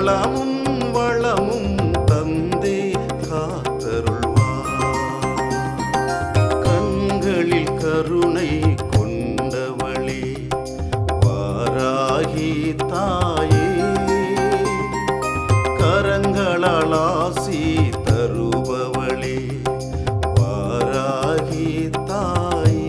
நலமும் வளமும் தந்தே காத்தருள்வார். கண்களில் கருணை கொண்டவளே வாராகி தாயே, கரங்களால் ஆசி தருபவளே வாராகி தாயே.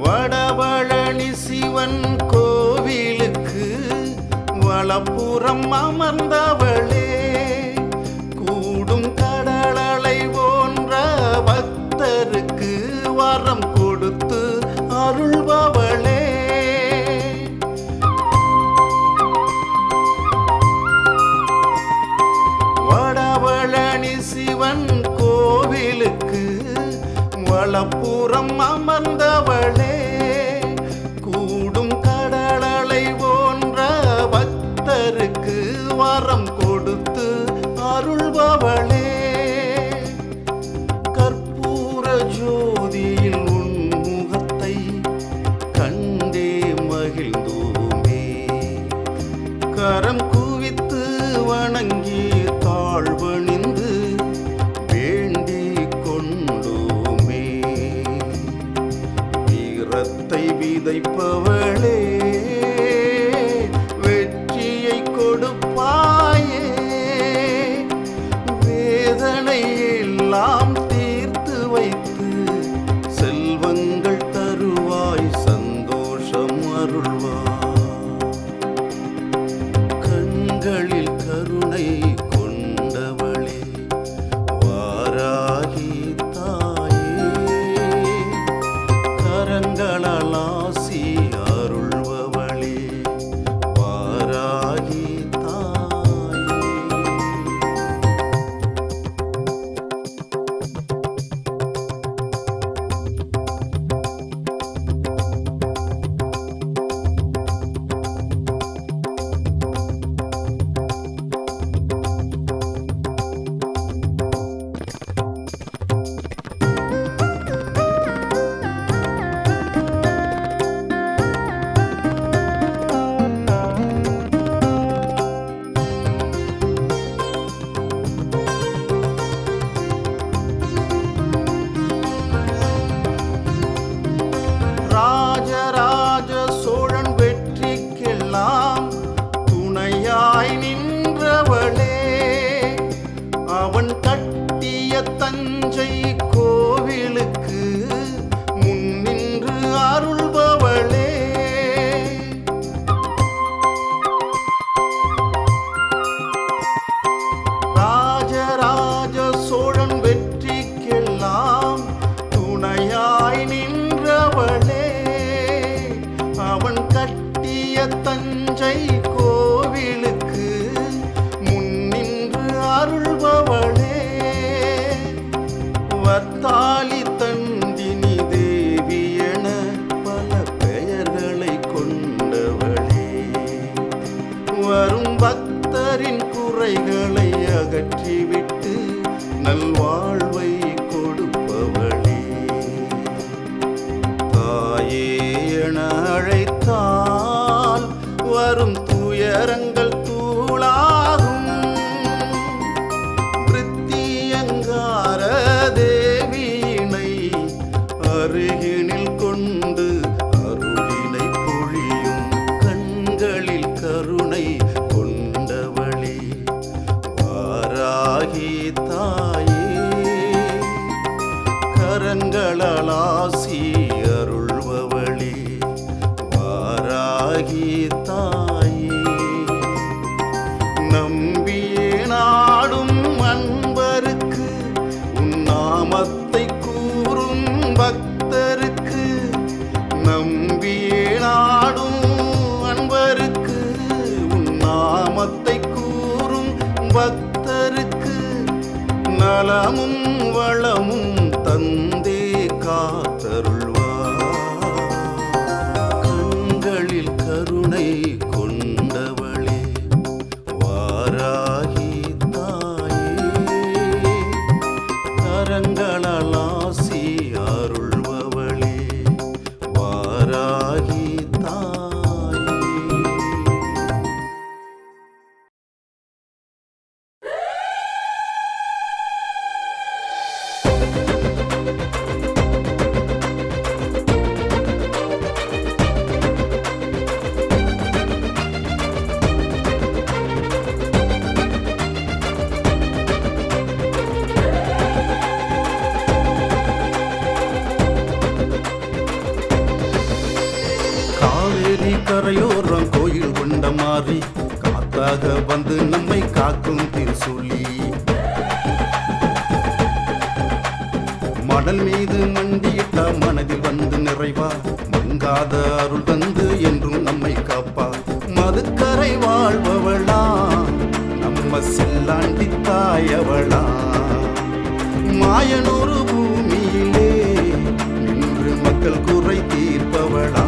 வடபழனி சிவன் கோவிலுக்கு வலப்புறம் அமர்ந்தவளே, கூடும் கடலலை போன்ற பக்தருக்கு வரம் கொடுத்து அருள்பவளே. வடபழனி சிவன் கோவிலுக்கு வலப்புறம் அமர்ந்தவளே, கூடும் கடலலை போன்ற பக்தருக்கு வரம் கொடுத்து அருள்பவளே. கற்பூர ஜோதியில் உன் முகத்தை கண்டே மகிழ்ந்தோமே, கரம் குவித்து வணங்கி தாழ்வணிந்து வேண்டிக் கொண்டோமே. வீரத்தை விதைப்பவளே, வெற்றியை கொடுப்பாயே, வேதனை எல்லாம் தீர்த்து வைத்து செல்வங்கள் தருவாய், சந்தோஷம் அருள்வாய். கண்களில் கருணை கொண்டவளே வாராகி தாயே, கரங்களால் ஆசி அருள்பவளே வாராகி தாயே. ராஜராஜ சோழன் வெற்றிக்கெல்லாம் துணையாய் நின்றவளே, அவன் கட்டிய தஞ்சை கோவிலுக்கு முன்னின்று அருள்பவளே. ராஜராஜ சோழன் வெற்றிக்கெல்லாம் துணையாய் நின்றவளே, அவன் கட்டிய தஞ்சை கோவிலுக்கு முன்னின்று அருள்பவளே. வத்தாலி தண்டினி தேவி என பல பெயர்களை கொண்டவளே, வரும் பக்தரின் குறைகளை அகற்றிவிட்டு நல்வாழ்வை கொடுப்பவளே. தாயே என அழைத்தால் வரும் துயரங்கள் தூளாகும், பிரித்தியங்கார தேவியினை அருகினில் கொண்டு அருளினை பொழியும். கண்களில் கருணை கொண்டவளே வாராகி தாயே, கரங்களால் ஆசி அருள்பவளே வாராகி தாயே. நலமும் வளமும் தந்தே காத்தருள்வார். கண்களில் கருணை கொண்டவளே வாராகி தாயே, கரங்களால் ஆசி அருள்பவளே வாராகி தாயே. காவேரி கரையோரம் கோயில் கொண்ட மாறி காத்தாக வந்து நம்மை காக்கும் திருசூலி, மணல் மீது மண்டியிட்ட மனதில் வந்து நிறைவா மங்காத அருள் தந்து என்றும் நம்மை காப்பா. மதுக்கரை வாழ்பவளா நம்ம செல்லாண்டி தாயவளா, மாயனூறு பூமியிலே நின்று மக்கள் குறை தீர்ப்பவளா.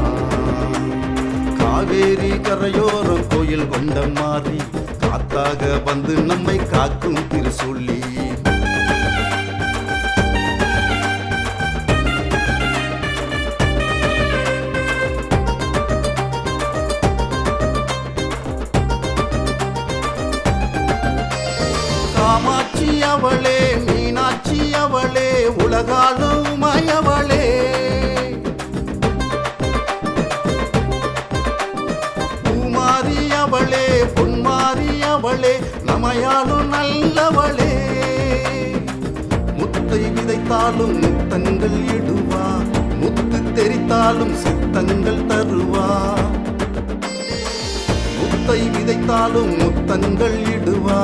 காவேரி கரையோரம் கோயில் கொண்ட மாறி காத்தாக வந்து நம்மை காக்கும் திருசூலி. காமாட்சி அவளே, மீனாட்சி அவளே, உலகாளும் மயவளே, பூமாரி அவளே, பொன்மாரி அவளே, நமையாளும் நல்லவளே. முத்தை விதைத்தாலும் முத்தங்கள் இடுவா, முத்து தெரித்தாலும் சித்தங்கள் தருவா. முத்தை விதைத்தாலும் முத்தங்கள் இடுவா,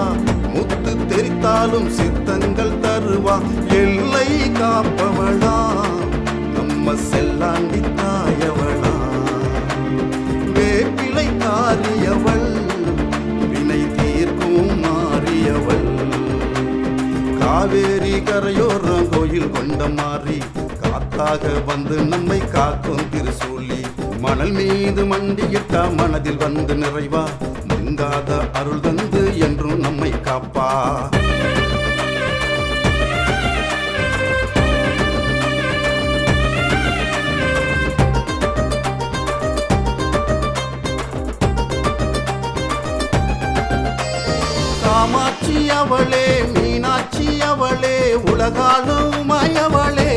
முத்து தெரித்தாலும் சித்தங்கள் தருவா. எல்லை காப்பவளா நம்ம செல்லாண்டி தாயவளா, வேப்பிலை காரியவள் வினை தீர்க்கும் மாறியவள். காவேரி கரையோரம் கோயில் கொண்ட மாறி காத்தாக வந்து நம்மை காக்கும் திருசூலி, மணல் மீது மண்டியிட்ட மனதில் வந்து நிறைவா மங்காத அருள் தந்து என்றும் நம்மை காப்பா. காமாட்சி அவளே, மீனாட்சி அவளே, உலகாளும் மயவளே,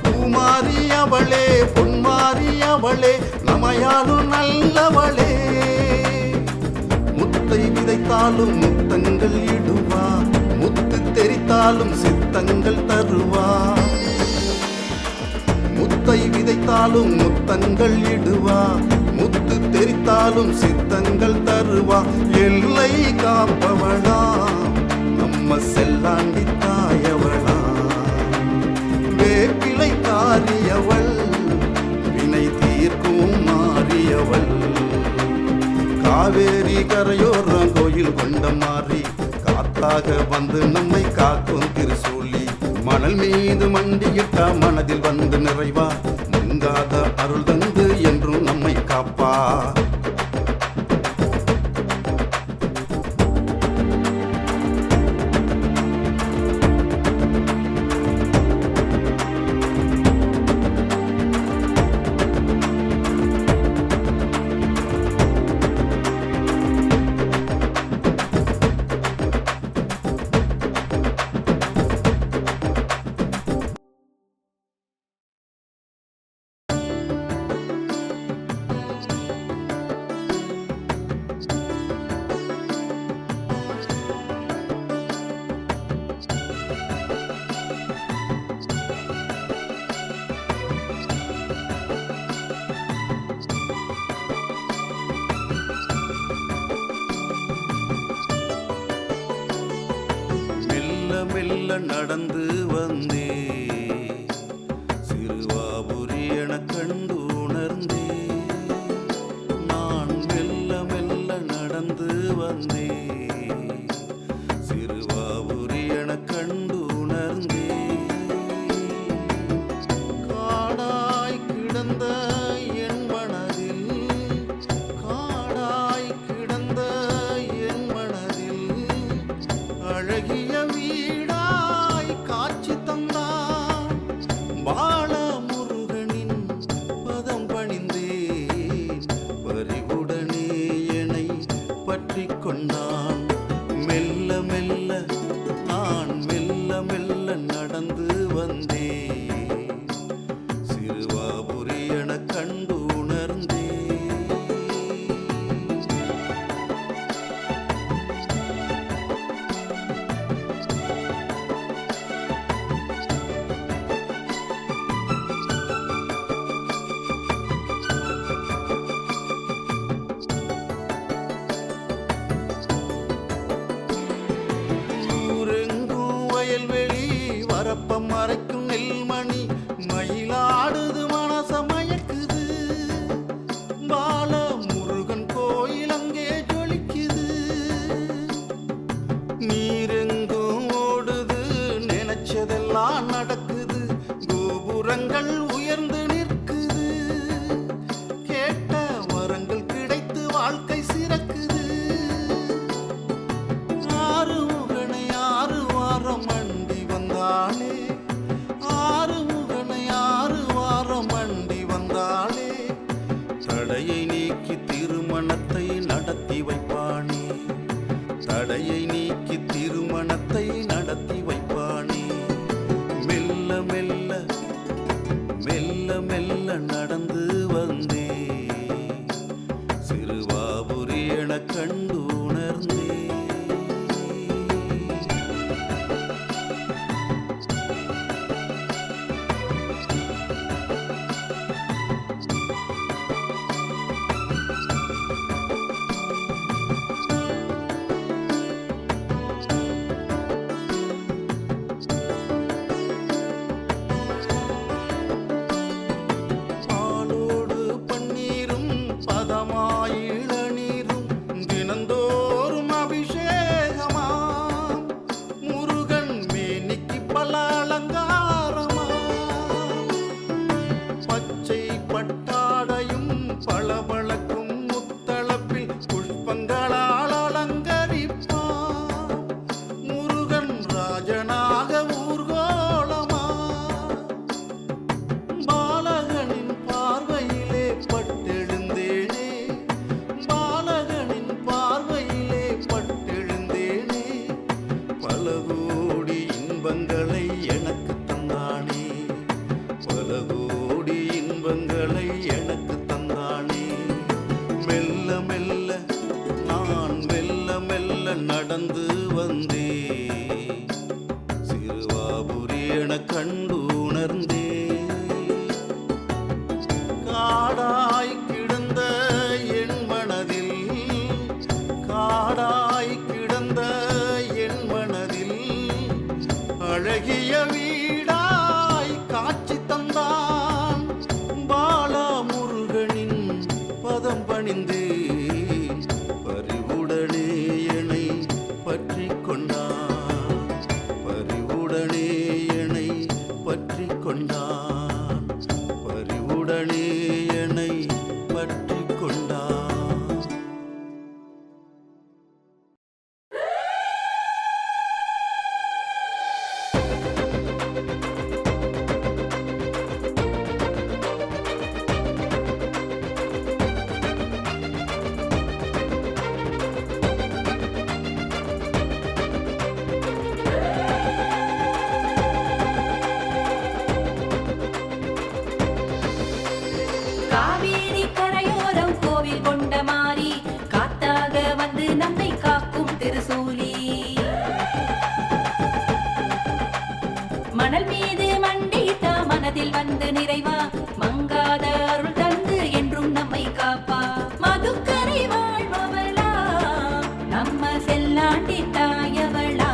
பூமாரி அவளே, பொன்மாரி அவளே, நமையாளும் நல்லவளே. முத்தை விதைத்தாலும் முத்தங்கள் இடுவா, முத்து தெரித்தாலும் சித்தங்கள் தருவா. முத்தை விதைத்தாலும் முத்தங்கள் இடுவா, முத்து தெரித்தாலும் சித்தங்கள் தருவா. எல்லை காப்பவளா நம்ம செல்லாண்டி தாயவளா, வேப்பிலை காரியவள் வினை தீர்க்கும் மாறியவள். காவேரி கரையோரம் கோயில் கொண்ட மாறி காத்தாக வந்து நம்மை காக்கும் திருசூலி, மணல் மீது மண்டியிட்ட மனதில் வந்து நிறைவா மங்காத அருள் தந்து என்றும் நம்மை காப்பா. மெல்ல நடந்து வந்தே, சிறுவாபுரி என கண்டு உணர்ந்தே. நான் மெல்ல மெல்ல நடந்து வந்தே, வந்தே சிறுவாபுரி என கண்டு உணர்ந்தே வரப்பம் மறைக்கும் நெல்மணி மயிலாடுது மனச மயக்குது பால முருகன் கோயில் அங்கே ஜொலிக்குது நீரெங்கும் ஓடுது நினைச்சதெல்லாம் நடக்குது கோபுரங்கள் உயர்ந்து நிற்குது கேட்ட வரங்கள் கிடைத்து வாழ்க்கை சிறக்குது ஆறுமுகனை ஆறு வாரம் மண்டி வந்தாளே ஆறுமுகனை ஆறு வாரம் மண்டி வந்தாளே தடையை நீக்கி திருமணத்தை நடத்தி வைப்பானே தடையை நீக்கி திருமணத்தை நடத்தி வைப்பானே மெல்ல மெல்ல மெல்ல மெல்ல நடந்து வந்தே சிறுவாபுரி என கண்டு உணர்ந்தே இளநீரும் தினந்தோறும் அபிஷேகமா முருகன் மேனிக்கு பல அலங்காரமா பச்சை பட்டாடையும் பளபளக்கும் முத்தளப்பில் புஷ்பங்களால் அலங்கரிப்பான் முருகன் ராஜனாக ஊர்கோலமா பாலகனின் பார்வையிலே பட்டெழுந்தேனே பாலகனின் பார்வையிலே பட்டெழுந்தேனே பல கோடி இன்பங்களை எனக்கு தந்தானே பல கோடி இன்பங்களை எனக்கு தந்தானே மெல்ல மெல்ல நான் மெல்ல மெல்ல நடந்து வந்தே சிறுவாபுரி என கண்டு உணர்ந்தே காடாய் கிடந்த என் மனதில் காடாய் கிடந்த என் மனதில் அழகிய வீடாய் காட்சி தந்தான் பாலா முருகனின் பதம் பணிந்தே பறிவுடனே என்னை பற்றி கொண்டான் பறிவுடனே என்னை பற்றி கொண்டான் பறிவுடனே என்னை பற்றி கொண்டான் காவேரி கரையோரம் கோவில் கொண்ட மாறி காத்தாக வந்து நம்மை காக்கும் திருசூலி மணல் மீது மண்டியிட்ட மனதில் வந்து நிறைவா மங்காத அருள் தந்து என்றும் நம்மை காப்பா மதுக்கரை வாழ்பவளா நம்ம செல்லாண்டி தாயவளா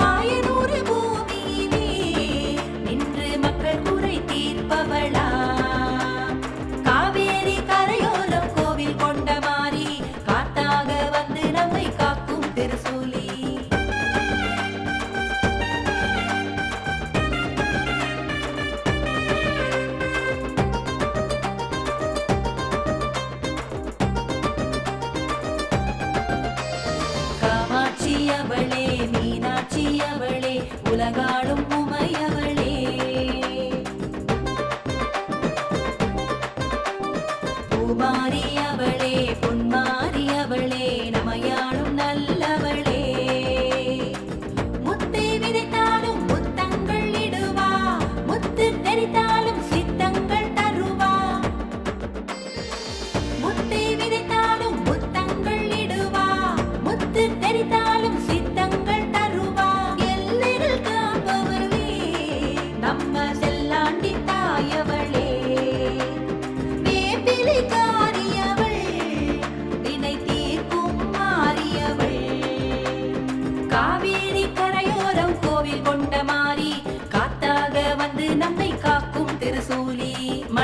மாயனூறு பூமியிலே நின்று மக்கள் குறை தீர்ப்பவளா காவேரி கரையோரம் கோவில் கொண்ட மாறி காத்தாக வந்து நம்மை காக்கும் திருசூலி காமாட்சி அவளே மீனாட்சி அவளே உலகாளும் உமையவளே பூமாரி அவளே பொன்மாரி அவளே நமையாளும் நல்லவளே முத்தை விதைத்தாலும் முத்தங்கள்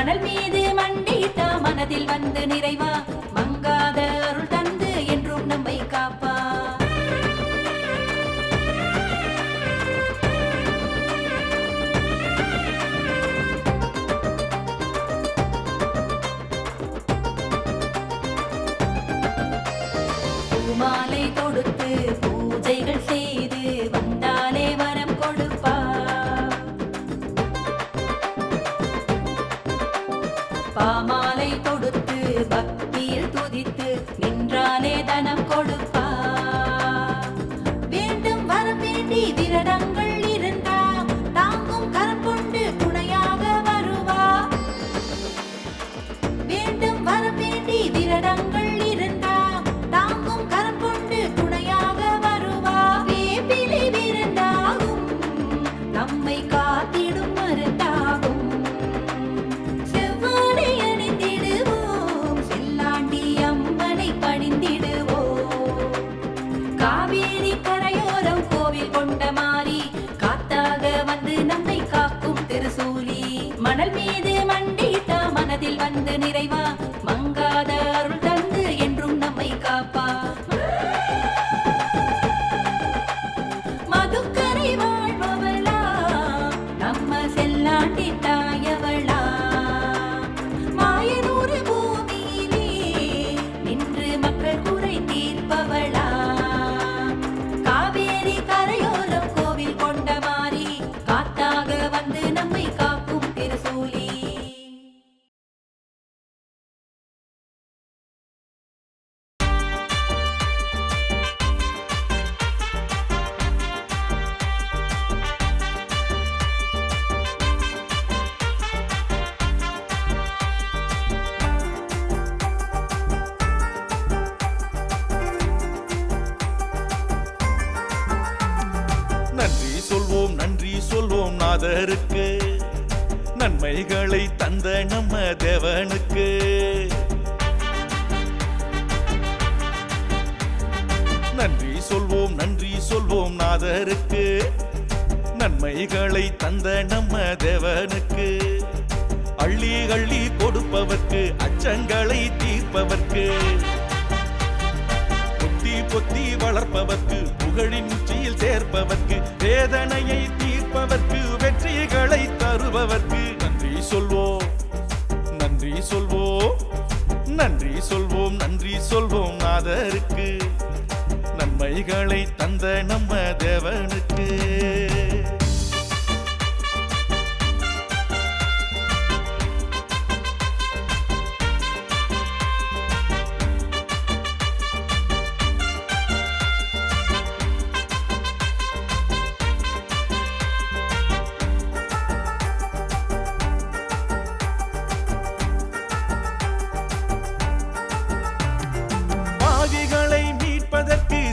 மணல் மீது மண்டியிட்டா மனதில் வந்து நிறைவா மங்காத அருள் தந்து என்றும் நம்மை காப்பா பூமாலை தொடுத்து பூஜைகள் செய்து வந்தாலே வரம் கொடுப்பா பாமாலை தொடுத்து பக்தியில் துதித்து நின்றாலே தனம் கொடுப்பா வேண்டும் வரம் வேண்டி விரதங்கள் இருந்தா தாங்கும் கரம் கொண்டு துணையாக வருவா வேண்டும் வரம் வேண்டி விரதங்கள் இருந்தா தாங்கும் கரம் கொண்டு துணையாக வருவா வேப்பிலை விருந்தாகும் நம்மை காத்திடும் மருந்தாகும் செவ்வாடை அணிந்திடுவோம் செல்லாண்டி அம்மனை பணிந்திடுவோம் காவேரி கரையோரம் கோவில் கொண்ட மாறி காத்தாக வந்து நம்மை காக்கும் திருசூலி மணல் மீது மண்டியிட்டா மனதில் வந்து நிறைவா மங்காத அருள் தந்து என்றும் நம்மை காப்பா மதுக்கரை வாழ்பவளா நம்ம செல்லாண்டி தாயவளா மாயனூறு பூமியிலே நின்று மக்கள் குறை தீர்ப்பவளா காவேரி கரையோரம் கோவில் கொண்ட மாறி காத்தாக வந்து நம்மை காக்கும் திருசூலி நன்றி சொல்வோம் நாதருக்கு நன்மைகளை தந்த நம்ம தேவனுக்கு நன்றி சொல்வோம் நாதருக்கு நன்மைகளை தந்த நம்ம தேவனுக்கு அள்ளி அள்ளி கொடுப்பவர்க்கு அச்சங்களை தீர்ப்பவர்க்கு பொத்தி வளர்ப்பவர்க்கு புகழின் உச்சியில் சேர்ப்பவர்க்கு வேதனையை தீர்ப்பவர்க்கு வெற்றிகளை தருபவர்க்கு நன்றி சொல்வோம் நாதருக்கு நன்மைகளை தந்த நம்ம தேவனுக்கு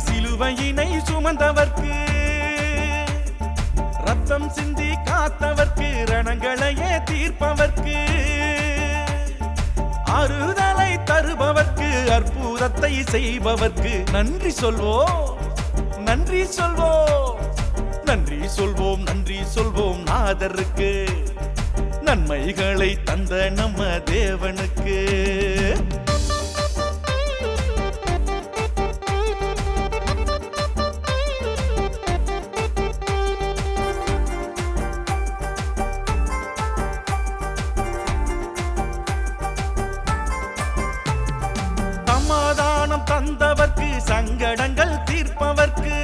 சிலுவையினை சுமந்தவர்க்கு ரத்தம் சிந்தி காத்தவர்க்கு ரணங்களையே தீர்ப்பவர்க்கு ஆறுதலை தருபவர்க்கு அற்புதத்தை செய்பவர்க்கு நன்றி சொல்வோம் நாதருக்கு நன்மைகளை தந்த நம்ம தேவனுக்கு சமாதானம் தந்தவர்க்கு சங்கடங்கள் தீர்ப்பவர்க்கு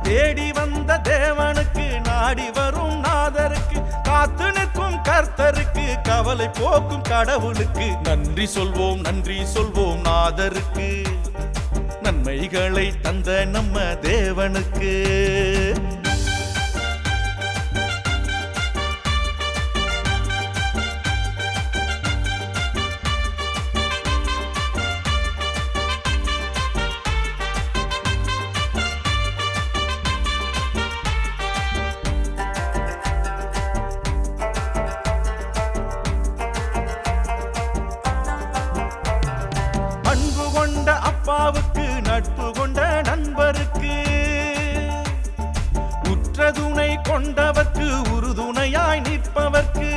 தேடி வந்த தேவனுக்கு நாடி வரும் நாதருக்கு காத்து நிற்கும் கர்த்தருக்கு கவலை போக்கும் கடவுளுக்கு நன்றி சொல்வோம் நாதருக்கு நன்மைகளை தந்த நம்ம தேவனுக்கு அப்பாவுக்கு நட்பு கொண்ட நண்பருக்கு உற்ற துணை கொண்டவர்க்கு உறுதுணையாய் நிற்பவர்க்கு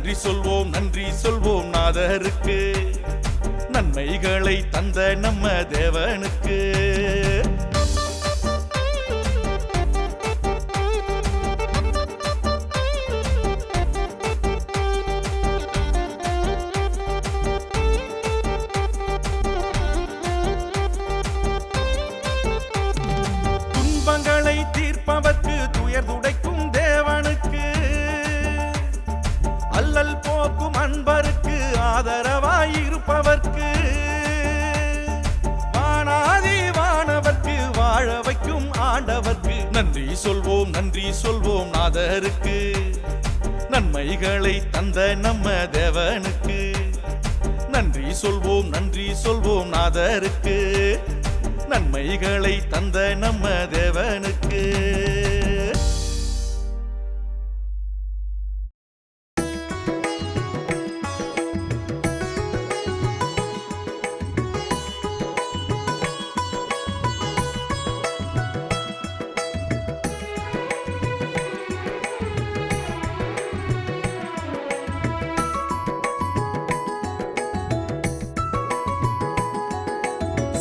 நன்றி சொல்வோம் நன்றி சொல்வோம் நாதருக்கு, நன்மைகளை தந்த நம்ம தேவனுக்கு. துன்பங்களை தீர்ப்பவர்க்கு, துயர் துடைக்கும் தேவனுக்கு, அல்லல் போக்கும் அன்பருக்கு, ஆதரவாயிருப்பவர்க்கு, வானாதி வானவர்க்கு, வாழ வைக்கும் ஆண்டவர்க்கு நன்றி சொல்வோம் நாதருக்கு, நன்மைகளை தந்த நம்ம தேவனுக்கு. நன்றி சொல்வோம் நாதருக்கு, நன்மைகளை தந்த நம்ம தேவனுக்கு.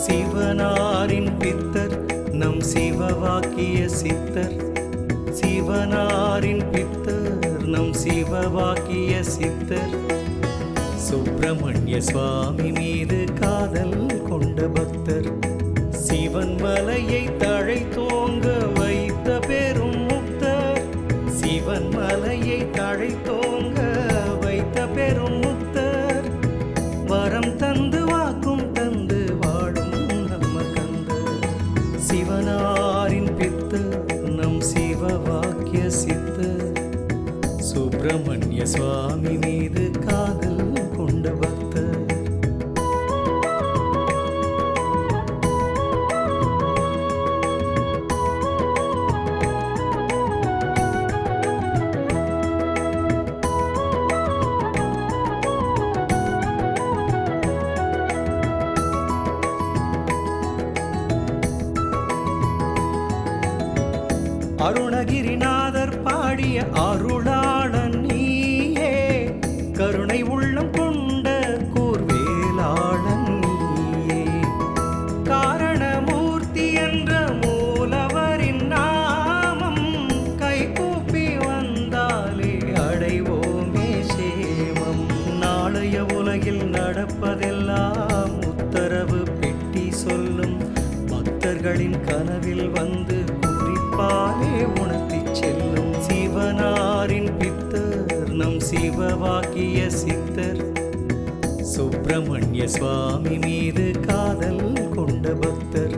சிவனாரின் பித்தர் நம் சிவவாக்கிய சித்தர், சிவனாரின் பித்தர் நம் சிவவாக்கிய சித்தர், சுப்பிரமணிய சுவாமி மீது காதல் கொண்ட பக்தர், சிவன் மலையை தழை தோங்க வைத்த பெரும் முக்தர், சிவன் மலையை தழை தோங்க வைத்த பெரும் முக்தர், வரம் தந்து வாக்கும் தந்து வாழும் நம்ம கந்தர், சிவனாரின் பித்தர் நம் சிவவாக்கிய சித்தர், சுப்பிரமணிய சுவாமி மீது காதல் கொண்ட பக்தர். அருணகிரிநாதர் பாடிய அருளாளன் நீயே, கருணை உள்ளம் கொண்ட கூர்வேலாளன் நீயே, காரணமூர்த்தி என்ற மூலவரின் நாமம் கைகூப்பி வந்தாலே அடைவோமே சேமம். நாளைய உலகில் நடப்பதெல்லாம் உத்தரவு பெட்டி சொல்லும் பக்தர்களின் கனவில் வந்து பாலே உணர்த்தி செல்லும். சிவனாரின் பித்தர் நம் சிவவாக்கிய சித்தர், சுப்பிரமணிய சுவாமி மீது காதல் கொண்ட பக்தர்.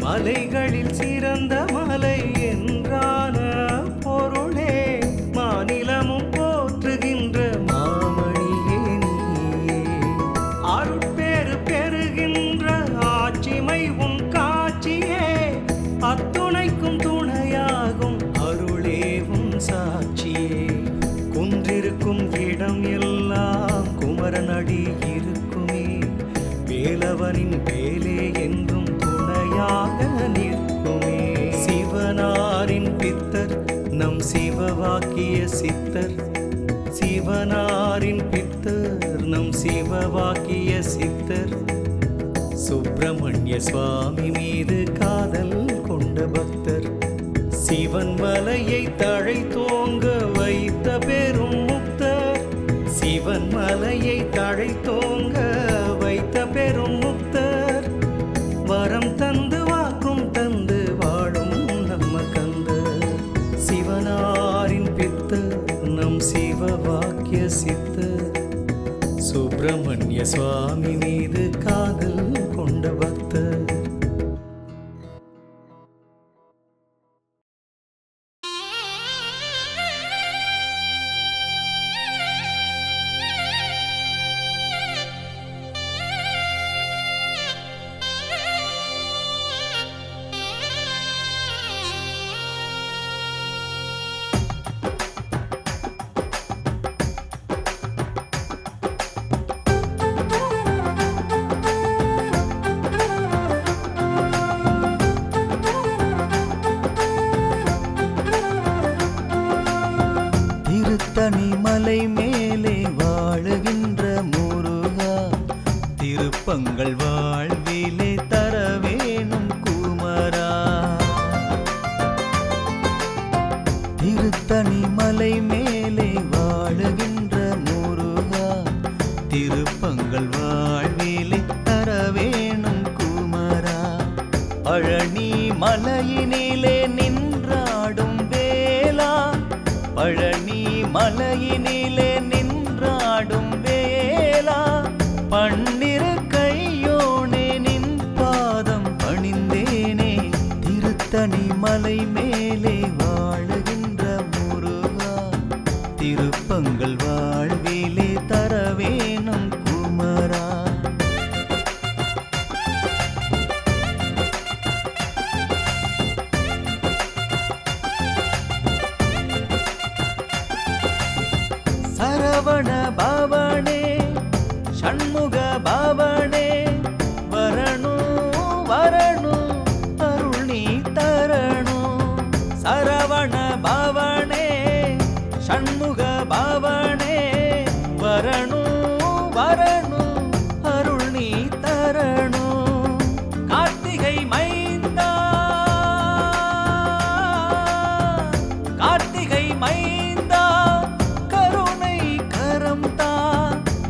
மலைகளில் சிறந்த மலை என்றான பொருளே, மாநிலமும் போற்றுகின்ற மாமணியே நீயே, அருட்பேறு பெறுகின்ற ஆட்சிமை உன் காட்சியே, அத்துணைக்கும் துணையாகும் அருளேவும் சாட்சியே, குன்றிருக்கும் இடம் எல்லாம் குமரனடி இருக்குமே, வேலவனின் வேலே என்றும் நிற்குமே. சிவனாரின் பித்தர் நம் சிவவாக்கிய சித்தர், சிவனாரின் பித்தர் நம் சிவவாக்கிய சித்தர், சுப்பிரமணிய சுவாமி மீது காதல் கொண்ட பக்தர், சிவன் மலையை தழை தோங்க வைத்த பெரும் முக்தர், சிவன் மலையை தழை தோங்க வைத்த பெரும் முக்தர், வரம் தந்து வாக்கும் தந்து வாழும் நம்ம கந்தர், சிவனாரின் பித்தர் நம் சிவவாக்கிய சித்தர், சுப்பிரமணிய சுவாமி மீது காதல் கொண்ட பக்தர். மலை மேலே வாழுகின்ற முருகா திருப்பங்கள் வாழ்விலே தர வேணும் குமரா. திருத்தணி மலை மேலே வாழுகின்ற முருகா திருப்பங்கள் வாழ்விலே தர வேணும் குமரா. பழனி மலையினிலே நின்றாடும் வேலா, பழனி மலையினிலே நின்றாடும் வேலா, பன்னிரு கையோனே நின் பாதம் பணிந்தேனே. திருத்தணி மலை மேலே வாழுகின்ற முருகா திருப்பங்கள் வாழ்விலே தர வேணும் குமரா. சரவண பவனே ஷண்முக பவனே வரணும் வரணும் அருள் நீ தரணும். சரவண பவனே ஷண்முக பவனே வரணும் வரணும் அருள் நீ தரணும். கார்த்திகை மைந்தா கார்த்திகை மைந்தா கருணை கரம் தா,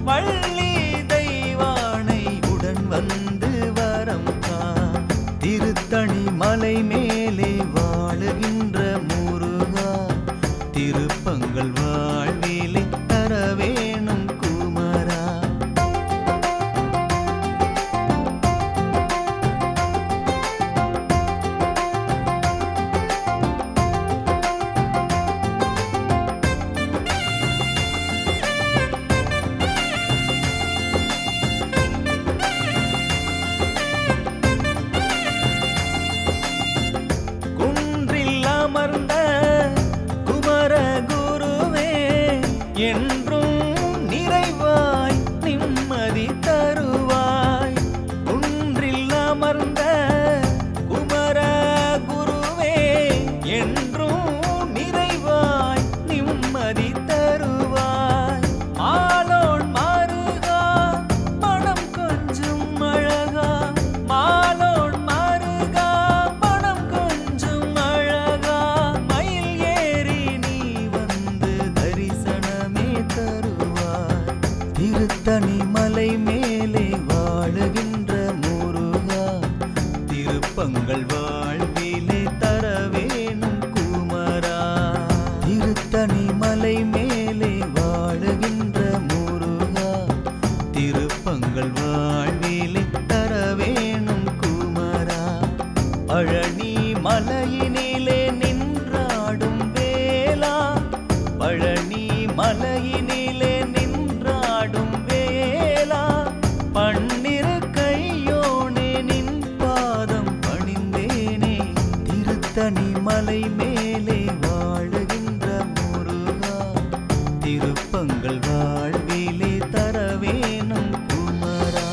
வள்ளி தெய்வானை உடன் வந்து வரம் தா. திருத்தணி மலை மேலே வாழுகின்ற முருகா திருப்பங்கள் வாழ்விலே தர வேணும் குமரா. குன்றில் அமர்ந்த குமர குருவே என்றும் நிறைவாய் நிம்மதி தருவாய். குன்றில் அமர்ந்த குமர குருவே என்றும் நிறைவாய் நிம்மதி தருவாய். மாலோன் மருகா மனம் கொஞ்சம் அழகா, மாலோன் மருகா மனம் கொஞ்சம் அழகா. மயில் ஏறி நீ வந்து தரிசனமே தருவாய். திருத்தணி மலை மேலே வாழுகின்ற முருகா திருப்பங்கள் வாழ்விலே தர வேணும் குமரா. திருத்தணி மலை மேலே வாழுகின்ற முருகா திருப்பங்கள் வாழ்விலே தர வேணும் குமரா. பழனி மலையினிலே நின்றாடும் வேலா, பழனி மலையினிலே நின்றாடும் வேலா, பன்னிரு கையோனே நின் பாதம் பணிந்தேனே. திருத்தணி மலை மேலே வாழுகின்ற முருகா திருப்பங்கள் வாழ்விலே தர வேணும் குமரா.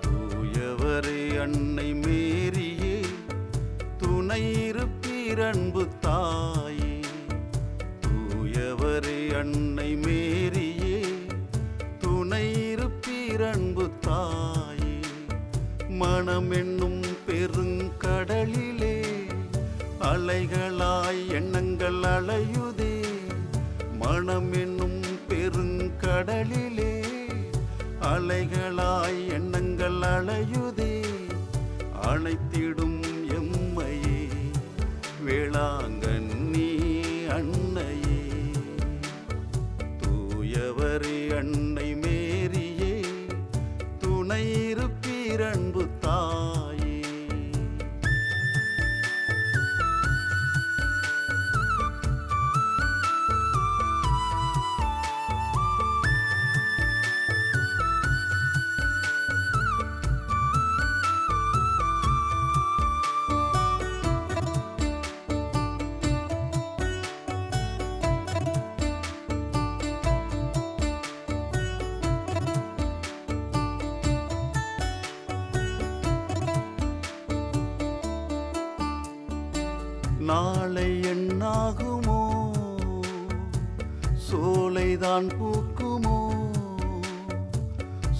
தூயவரே அன்னை மேரியே துணை இருப்பீர் அன்பு தாயே. தூயவரே அன்னை மேரியே துணை இருப்பீர் அன்பு தாயே. மனம் என்னும் பெருங்கடலிலே அலைகளாய் எண்ணங்கள் அலையுதே. மனம் என்னும் பெருங்கடலிலே அலைகளாய் எண்ணங்கள் அலையுதே. அணைத்திடும் எம்மையே வேளாங்கண்ணி அன்னையே. தூயவரே அன்னை மேரியே துணை இருப்பீர் அன்பு தாயே. நாளை என்னாகுமோ, சோலைதான் பூக்குமோ,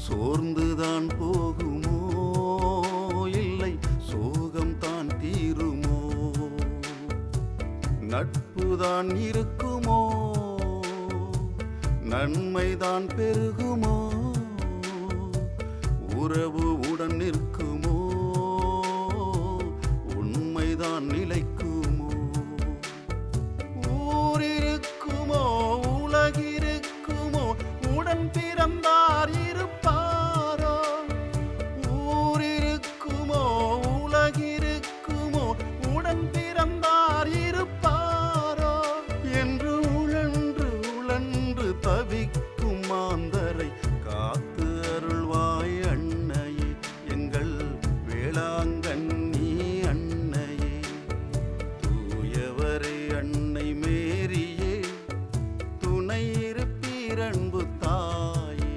சோர்ந்துதான் போகுமோ, இல்லை சோகம்தான் தீருமோ, நட்புதான் இருக்குமோ, நன்மைதான் பெருகுமோ, உறவு உடன் நிற்குமோ, உண்மைதான் நிலைக்குமோ, ஊரிருக்குமோ, உலகிருக்குமோ, உடன் பிறந்தார் இருப்பாரோ, ஊரிருக்குமோ, உலகிருக்குமோ, உடன் பிறந்தார் இருப்பாரோ என்று உழன்று உழன்று தவிக்கும் மாந்தரை காத்து அருள்வாய் அன்னையே, எங்கள் வேளாங்கண்ணி அன்னையே. தூயவரே அன்னை மேரியே, துணை இருப்பீர் அன்பு தாயே.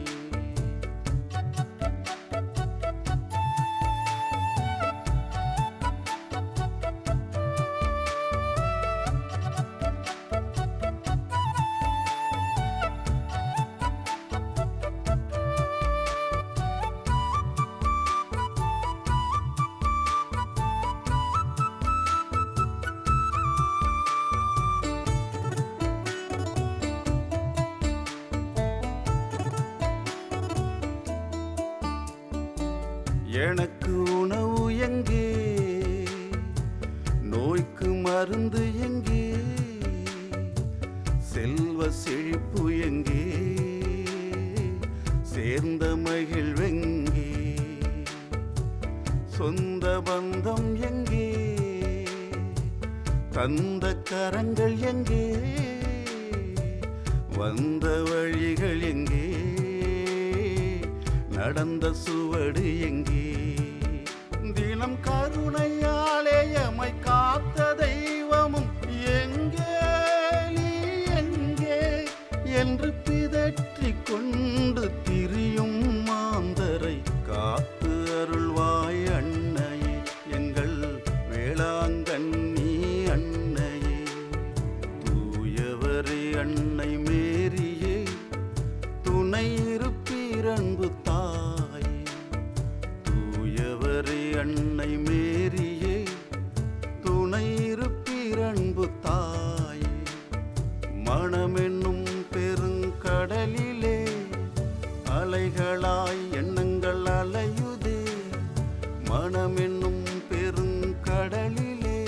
எனக்கு உணவு எங்கே, நோய்க்கு மருந்து எங்கே, செல்வ செழிப்பு எங்கே, சேர்ந்த மகிழ்வெங்கே, சொந்த பந்தம் எங்கே, தந்த கரங்கள் எங்கே, வந்த வழிகள் எங்கே, நடந்த சுவடு எங்கே, தினம் கருணையாலே எமை காத்த தெய்வமும் எங்கே, நீ எங்கே என்று பிதற்றிக் கொண்டு திரியும் மாந்தரை காத்து அருள்வாய் அன்னையே, எங்கள் வேளாங்கண்ணி அன்னையே. தூயவரே அன்னை மேரியே, துணை இருப்பீர் அன்பு தாயே. தூயவரே அன்னை மேரியே, துணை இருப்பீர் அன்பு தாயே. மனமென்னும் பெருங்கடலிலே அலைகளாய் எண்ணங்கள் அலையுதே, மனமென்னும் பெருங்கடலிலே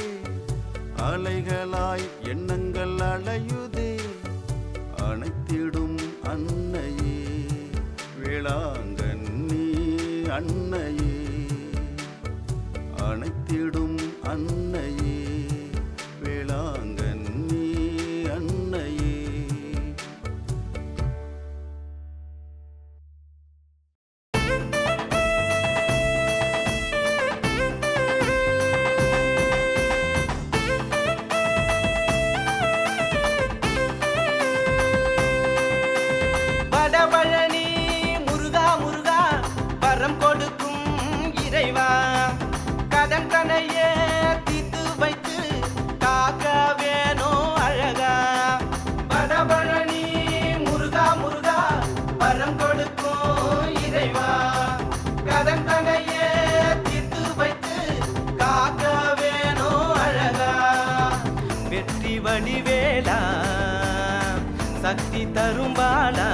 அலைகளாய் எண்ணங்கள் அலையுதே, அணைத்திடும் அன்னையே வேளாங்கண்ணி அன்னையே, அணைத்திடும் அன்னையே வேளாங்கண்ணி அன்னையே. வடபழனி முருகா முருகா வரம் கொடுக்கும் இறைவா, கடன் கனையே தீர்த்து வைத்து காக்க வேணும் அழகா. வடபழனி முருகா முருகா வரம் கொடுக்கும் இறைவா, கடன் கனையே தீர்த்து வைத்து காக்க வேணும் அழகா. வெற்றி வடிவேலா சக்தி தரும்பாலா,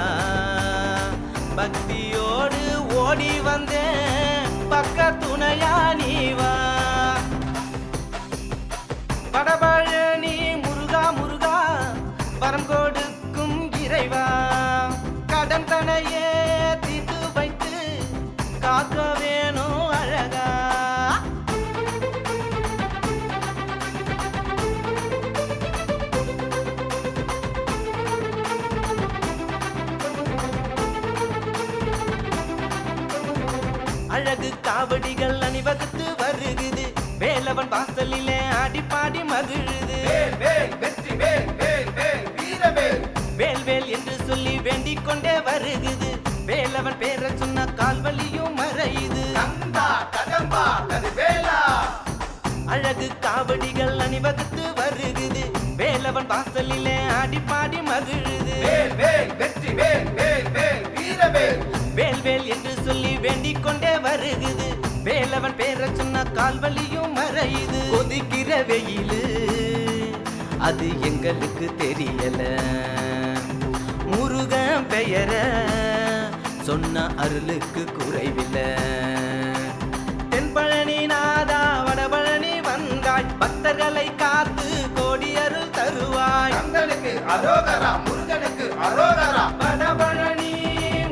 பக்தியோடு ஓடி வந்தேன் பக்க துணையா நீவா. வடபழனி முருகா முருகா வரம் கொடுக்கும் இறைவா, கடன் தனையே தீர்த்து வைத்து காக்க வேணும் அழகா. அழகு காவடிகள் அணிவகுத்து வருகுது, வேலவன் வாசலிலே ஆடி பாடி மகிழுது. வேல் வேல் என்று சொல்லி வேண்டிக் கொண்டே வருகுது, வேலவன் பேர சொன்ன கால்வலியும் மறையுது. அழகு காவடிகள் அணிவகுத்து வேலவன் வாசலிலே ஆடி பாடி மகிழுது வேல் வேல் வெற்றி வேல் வேல் வேல் வீரவேல் வேல் வேல் என்று சொல்லி வேண்டிக் கொண்டே வருகுது வேலவன் பேர சொன்ன கால்வலியும் மறையுது கொதிக்கிற வெயிலு அது எங்களுக்கு தெரியல முருகன் பெயர சொன்ன அருளுக்கு குறைவில்லை தென்பழனி நாதா வடபழனி வந்தாய் பக்தர்களை காத்து கோடி அருள் தருவாய் கந்தனுக்கு அரோகரா முருகனுக்கு அரோகரா வடபழனி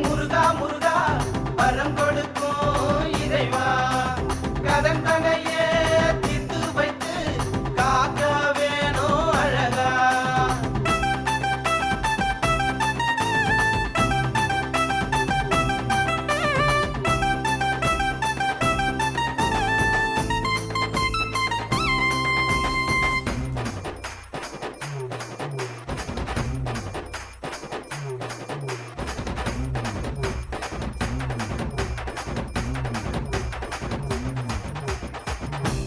முருகா முருகா வரம் கொடுக்கும் இறைவா கடன் தனையே தீர்த்து வைத்து காக்க வேணும் அழகா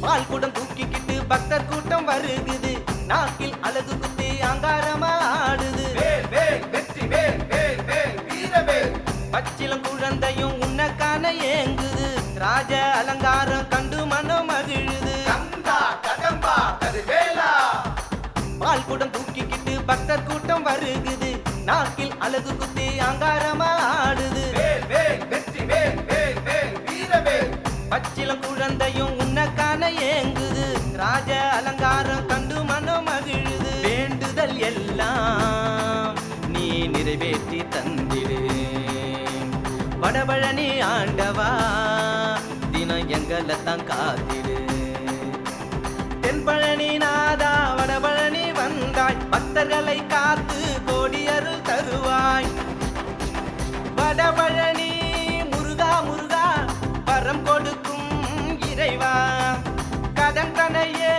பால் கூடம் தூக்கிக்கிட்டு பக்தர் கூட்டம் வருகுது நாக்கில் அழகு குத்தி அங்காரமா ஆடுது வேல் வேல் வெற்றி வேல் வேல் வேல் வீரவேல் பச்சிலம் குழந்தையும் உன்னக்கான ஏங்குது ராஜ அலங்காரம் கண்டு மனம் மகிழுது கந்தா கடம்பா கதிர்வேலா பால் கூடம் தூக்கிக்கிட்டு பக்தர் கூட்டம் வருகுது நாக்கில் அழகு குத்தி அங்காரமா ஆடுது வேல் வேல் வெற்றி வேல் வேல் வேல் வீரவேல் பச்சிலம் குழந்தையும் உன்னக்கான ஏங்குது ராஜ அலங்காரம் கண்டு மனம் மகிழுது வேண்டுதல் எல்லாம் நீ நிறைவேற்றி தந்திடு வடபழனி ஆண்டவா தினம் எங்களை தான் காத்திடு தென்பழனி நாதா வடபழனி வந்தாய் பக்தர்களை காத்து கோடி அருள் தருவாய் வடபழனி முருகா முருகா வரம் கொடுக்கும் இறைவா கடன் தனையே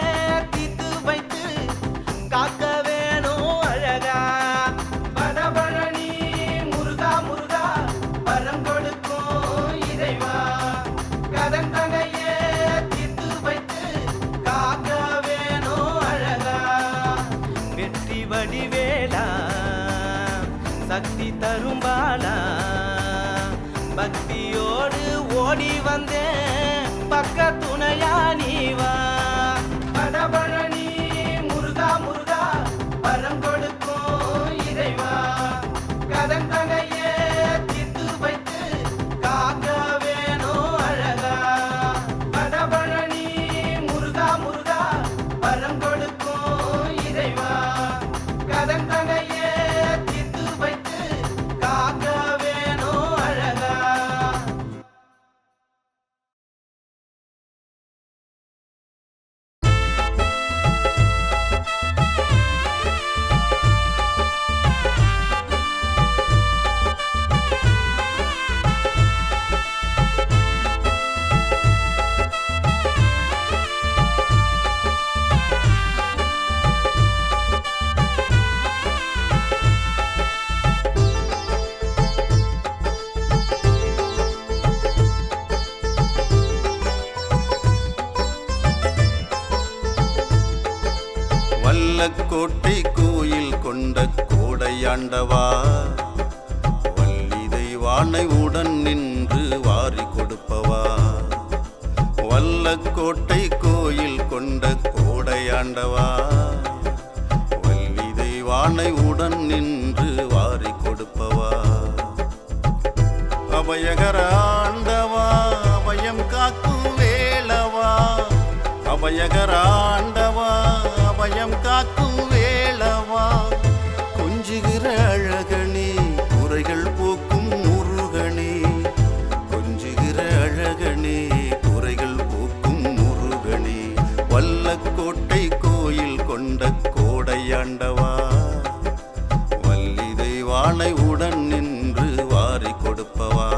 தீர்த்து வைத்து காக்க வேணும் அழகா வடபழனி முருகா முருகா வரம் கொடுக்கும் இறைவா கடன் தனையே தீர்த்து வைத்து காக்க வேணும் அழகா வெற்றி வடிவேலா சக்தி தரும்பாலா பக்தியோடு ஓடி வந்தேன் பக்க துணையா நீவா வடபழனி முருகா முருகா வரம் கொடுக்கும் இறைவா கடன் தனையே தீர்த்து வைத்து காக்க வேணும் அழகா வடபழனி முருகா முருகா வரம் கொடுக்கும் இறைவா கடன் தனையே தீர்த்து வைத்து காக்க வேணும் அழகா வல்லக்கோட்டை கோயில் கொண்ட கோடையாண்டவா வள்ளி தெய்வானை உடன் நின்று வாரி கொடுப்பவா வல்லக்கோட்டை கோயில் கொண்ட கோடையாண்டவா வள்ளி தெய்வானை உடன் நின்று வாரி கொடுப்பவா அபயகர ஆண்டவா அபயம் காக்கும் வேளவா அபயகர ஆண்டவா அபயம் காக்கும் வேளவா கொஞ்சுகிற அழகனே குறைகள் போக்கும் முருகனே கொஞ்சுகிற அழகனே குறைகள் போக்கும் முருகனே வல்லக்கோட்டை கோயில் கொண்ட கோடையாண்டவா வள்ளி தெய்வானை உடன் நின்று வாரி கொடுப்பவா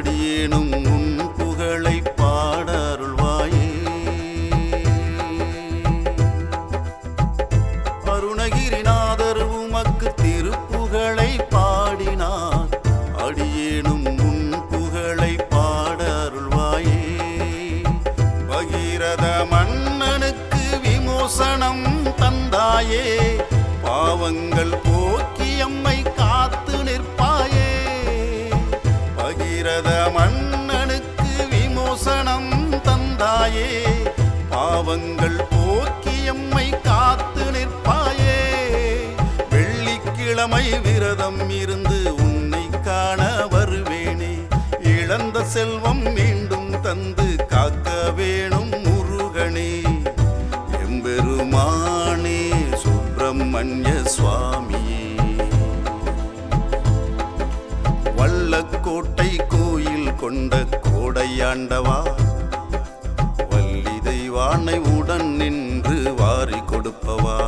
அடியேனும் உன் புகழை பாடருள்வாயே. அருணகிரிநாதர் உமக்கு திருப்புகழை பாடினார், அடியேனும் உன் புகழை பாடருள்வாயே. பகீரத மன்னனுக்கு விமோசனம் தந்தாயே, பாவங்கள் போக்கி அம்மை காத்து நிற்பாயே. பகீரத மன்னனுக்கு விமோசனம் தந்தாயே, பாவங்கள் போக்கி அம்மை காத்து நிற்பாயே. வெள்ளிக்கிழமை விரதம் இருந்து உன்னை காண வருவேனே, இழந்த செல்வம் மீண்டும் தந்து காக்க வேணும் முருகனே. எம்பெருமானே சுப்பிரமணிய சுவாமியே, வல்லக்கோட்டை கோயில் கொண்ட கோடையாண்டவா, வள்ளி தெய்வானை உடன் நின்று வாரி கொடுப்பவா.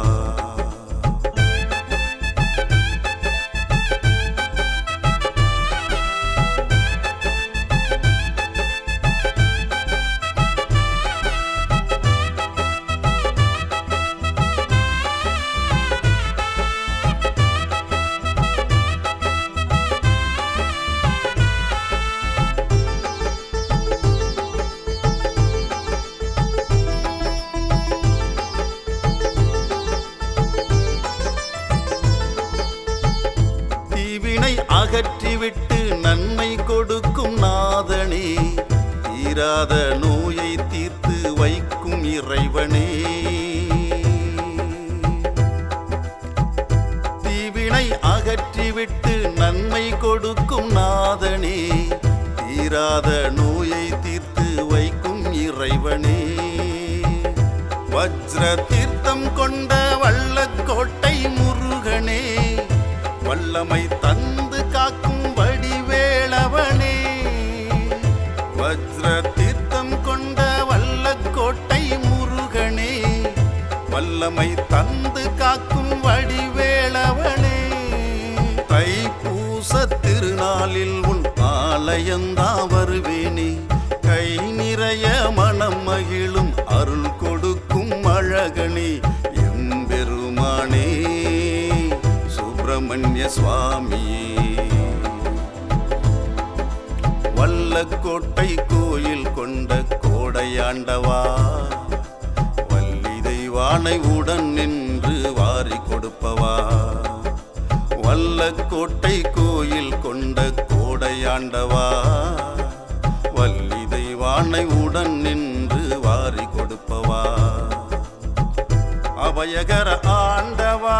அகற்றிவிட்டு நன்மை கொடுக்கும் நாதனே, தீராத நோயை தீர்த்து வைக்கும் இறைவனே. தீவினை அகற்றிவிட்டு நன்மை கொடுக்கும் நாதனே, தீராத நோயை தீர்த்து வைக்கும் இறைவனே. வஜ்ர தீர்த்தம் கொண்ட வல்லக்கோட்டை முருகனே, வல்லமை தந்து காக்கும் வடிவேளவனே. வஜ்ர தீர்த்தம் கொண்ட வல்லக்கோட்டை முருகனே, வல்லமை தந்து காக்கும் வடிவேளவனே. தைப்பூச திருநாளில் உன் ஆலயந்தா வருவேனே, கை நிறைய மனம் மகிழும் அருள் கொடுக்கும் அழகனே. எம்பெருமானே சுப்பிரமணிய சுவாமியே, வல்லக்கோட்டை கோயில் கொண்ட கோடையாண்டவா, வள்ளி தெய்வானை உடன் நின்று வாரி கொடுப்பவா. வல்லக்கோட்டை கோயில் கொண்ட கோடையாண்டவா, வள்ளி தெய்வானை உடன் நின்று வாரி கொடுப்பவா. அபயகர ஆண்டவா,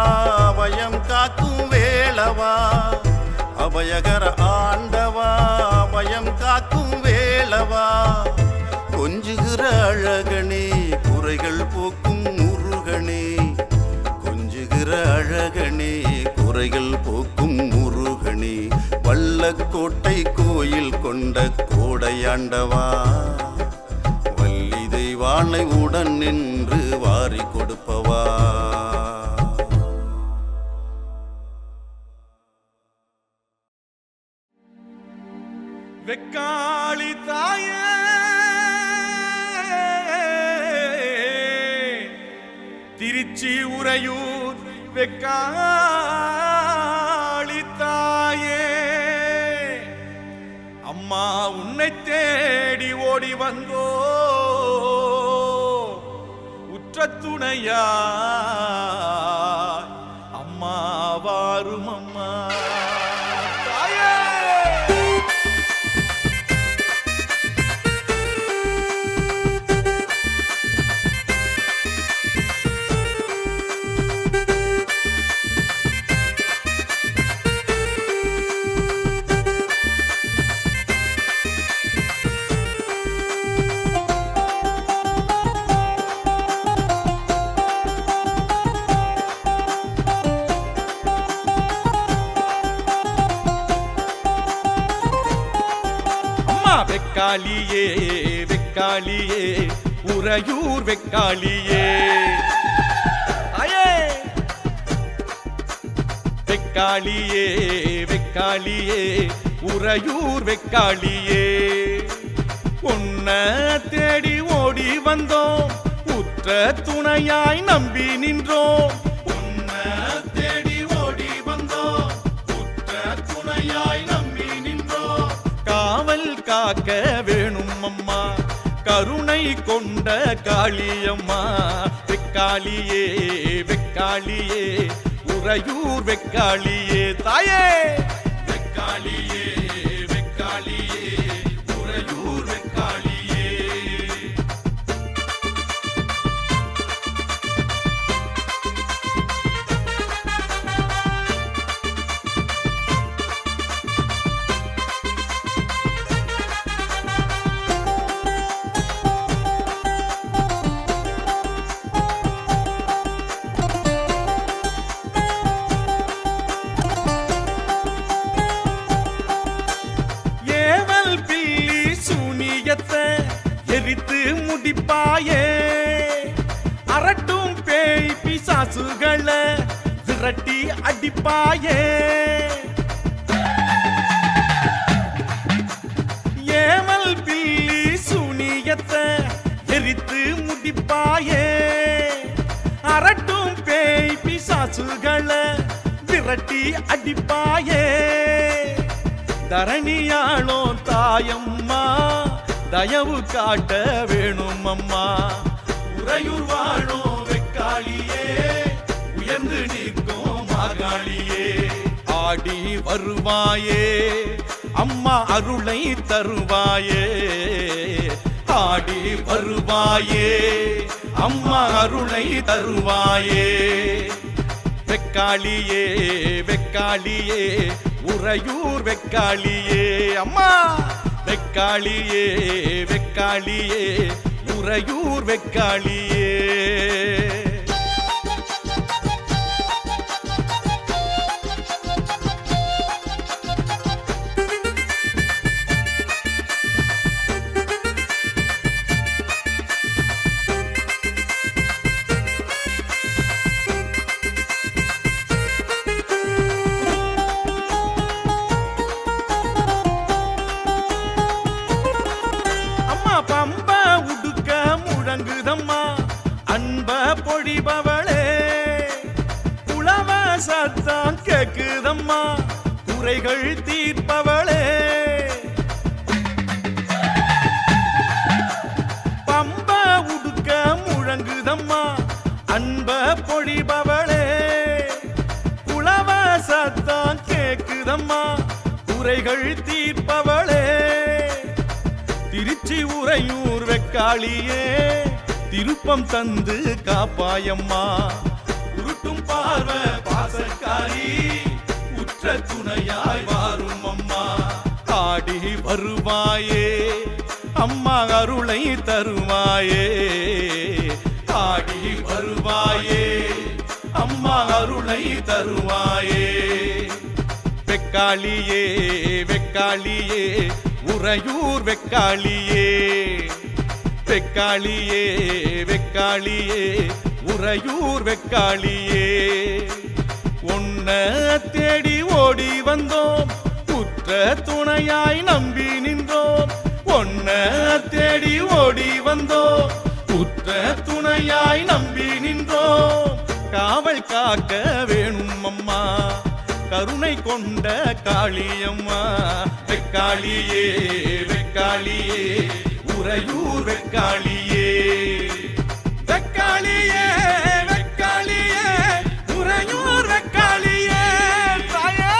அபயம் காக்கும் வேளவா. அபயகர ஆண்டவா, அபயம் காக்கும் வேளவா. கொஞ்சுகிற அழகனே, குறைகள் போக்கும் முருகனே. கொஞ்சுகிற அழகனே, குறைகள் போக்கும் முருகனே. வல்லக்கோட்டை கோயில் கொண்ட கோடையாண்டவா, வள்ளி தெய்வானை உடன் நின்று வாரி கொடுப்பவா. வெக்காளி தாயே, திருச்சி உறையூர் வெக்காளி தாயே, அம்மா உன்னை தேடி ஓடி வந்தோ, உற்ற துணையா அம்மா வாரும் அம்மா தாயே. வெக்காளியே வெக்காளியே உறையூர் வெக்காளியே, வெக்காளியே வெக்காளியே உறையூர் வெக்காளியே. உன்னை தேடி ஓடி வந்தோம் உற்ற துணையாய் நம்பி நின்றோம் உன்னை தேடி ஓடி வந்தோம் உற்ற துணையாய் நம்பி நின்றோம் காவல் காக்க வேணும் அம்மா கருணை கொண்ட காளியம்மா வெக்காளியே வெக்காளியே உறையூர் வெக்காளியே தாயே வெக்காளியே வெக்காளியே உறையூர் வெக்காளியே எரித்து முடிப்பாயே அரட்டும் பேய் பிசாசுகளை விரட்டி அடிப்பாயே ஏமல் பில்லி சூனியத்தை எரித்து முடிப்பாயே அரட்டும் பேய் பிசாசுகளை விரட்டி அடிப்பாயே தரணியாளோ தாயம்மா தயவு காட்ட வேணும் அம்மா உறையூர் வாழோ வெக்காளியே உயர்ந்து நிற்கும் மாகாளியே ஆடி வருவாயே அம்மா அருளை தருவாயே ஆடி வருவாயே அம்மா அருளை தருவாயே வெக்காளியே வெக்காளியே உறையூர் வெக்காளியே அம்மா வெக்காளியே வெக்காளியே உறையூர் வெக்காளியே பம்ப உடுக்க முழங்குதம்மா அன்ப பொழிபவளே உளவ சத்தம் கேக்குதம்மா குறைகள் தீர்ப்பவளே பம்ப உடுக்க முழங்குதம்மா அன்ப பொழிபவளே உளவ சத்தம் கேக்குதம்மா குறைகள் தீர்ப்பவளே திருச்சி உறையூர் வெக்காளியே திருப்பம் தந்து காப்பாயம்மா உருட்டும் பார்வை பாசக்காரி உற்ற துணையாய் வாரும் அம்மா ஆடி வருவாயே அம்மா அருளை தருவாயே ஆடி வருவாயே அம்மா அருளை தருவாயே வெக்காளியே வெக்காளியே உறையூர் வெக்காளியே வெக்காளியே வெக்காளியே உறையூர் வெக்காளியே உன்னை தேடி ஓடி வந்தோம் உற்ற துணையாய் நம்பி நின்றோம் உன்னை தேடி ஓடி வந்தோம் உற்ற துணையாய் நம்பி நின்றோம் காவல் காக்க வேணும் அம்மா கருணை கொண்ட காளியம்மா வெக்காளியே வெக்காளியே உறையூர் வெக்காளியே வெக்காளியே வெக்காளியே உறையூர் வெக்காளியே தாயே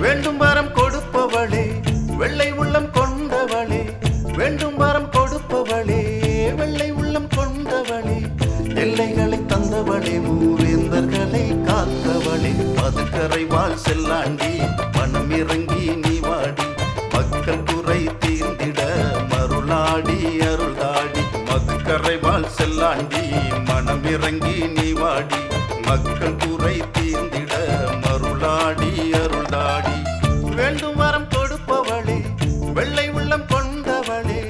வேண்டும் வரம் கொடுப்பவளே வெள்ளை உள்ளம் கொண்டவளே வேண்டும் வரம் கொடுப்பவளே வெள்ளை உள்ளம் கொண்டவளே எல்லைகளை தந்தவளே மூவேந்தர்களை காத்தவளே மதுக்கரை வாழ் செல்லாண்டி மனம் இறங்கி நீ வாடி மக்கள் குறை தீர்ந்திட மருளாடி அருளாடி மதுக்கரை செல்லாண்டி மனமிறங்கி நீ வாடி மக்கள் குறை தீர்ந்திட மருளாடி அருள்தாடி வேண்டும் வரம் கொடுப்பவளே வெள்ளை உள்ளம் கொண்டவளே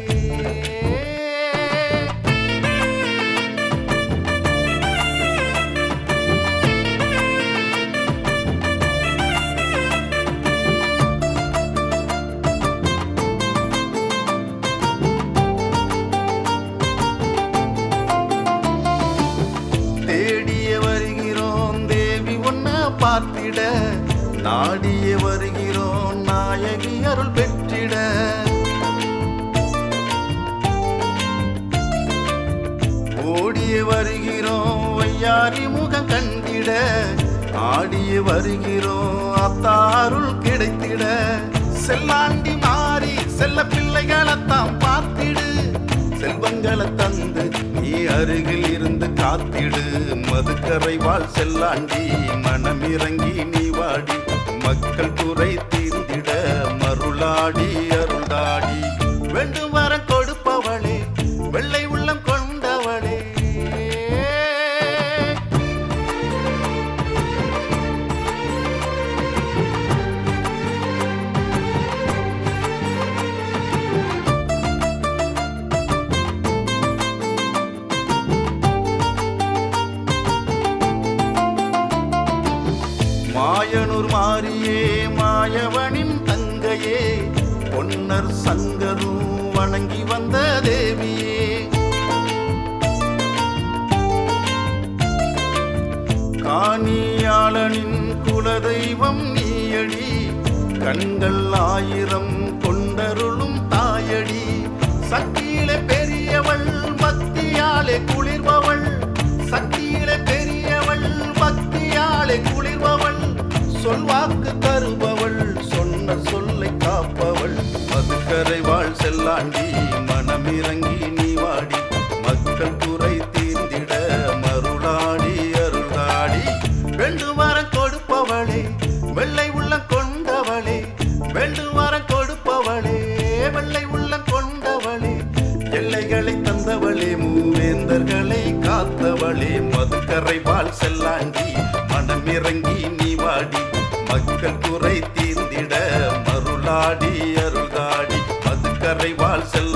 தேடிய வருகிறோம் தேவி உன்ன பார்த்திட நாடிய வருகிறோம் நாயகி அருள் பெற்றிட ஓடிய வருகிறோம் வையாரி முகம் கண்டிட ஆடிய வருகிறோம் அத்தாருள் கிடைத்திட செல்லாண்டி மாறி செல்ல பிள்ளைகளைத்தான் பார்த்திடு செல்வங்களை தந்து நீ அருகில் இருந்து காத்திடு மதுக்கரை வாழ் செல்லாண்டி மனமிறங்கி நீ வாடி மக்கள் குறை தீர்ந்திட மருளாடி அருள்தாடி வேண்டும் வரம் கொடுப்பவளே வெள்ளை உள்ளம் கொண்டவளே மாயனூர் மாரியே மாயவனின் தங்கையே பொன்னர் சங்கரும் வணங்கி வந்த தேவியே காணியாளனின் குலதெய்வம் நீயடி கண்கள் ஆயிரம் கொண்டருளும் தாயடி சக்தியிலே பெரியவள் பக்தியாலே குளிர்பவள் சக்தியிலே பெரியவள் பக்தியாலே குளிர்பவள் சொல்வாக்கு தருபவள் சொன்ன சொல்லை காப்பவள் மதுக்கரை வாழ் செல்லாண்டி மனமிறங்கி நீ வாடி மக்கள் குறை தீர்ந்திட மருளாடி அருள்தாடி வேண்டும் வரம் கொடுப்பவளே வெள்ளை உள்ளம் கொண்டவளே வேண்டும் வரம் கொடுப்பவளே வெள்ளை உள்ளம் கொண்டவளே எல்லைகளை தந்தவளே மூவேந்தர்களை காத்தவளே மதுக்கரை வாழ் செல்லாண்டி மனமிறங்கி நீ வாடி மக்கள் குறை தீர்ந்திட மருளாடி அருள்தாடி மதுக்கரை வாழ் செல்ல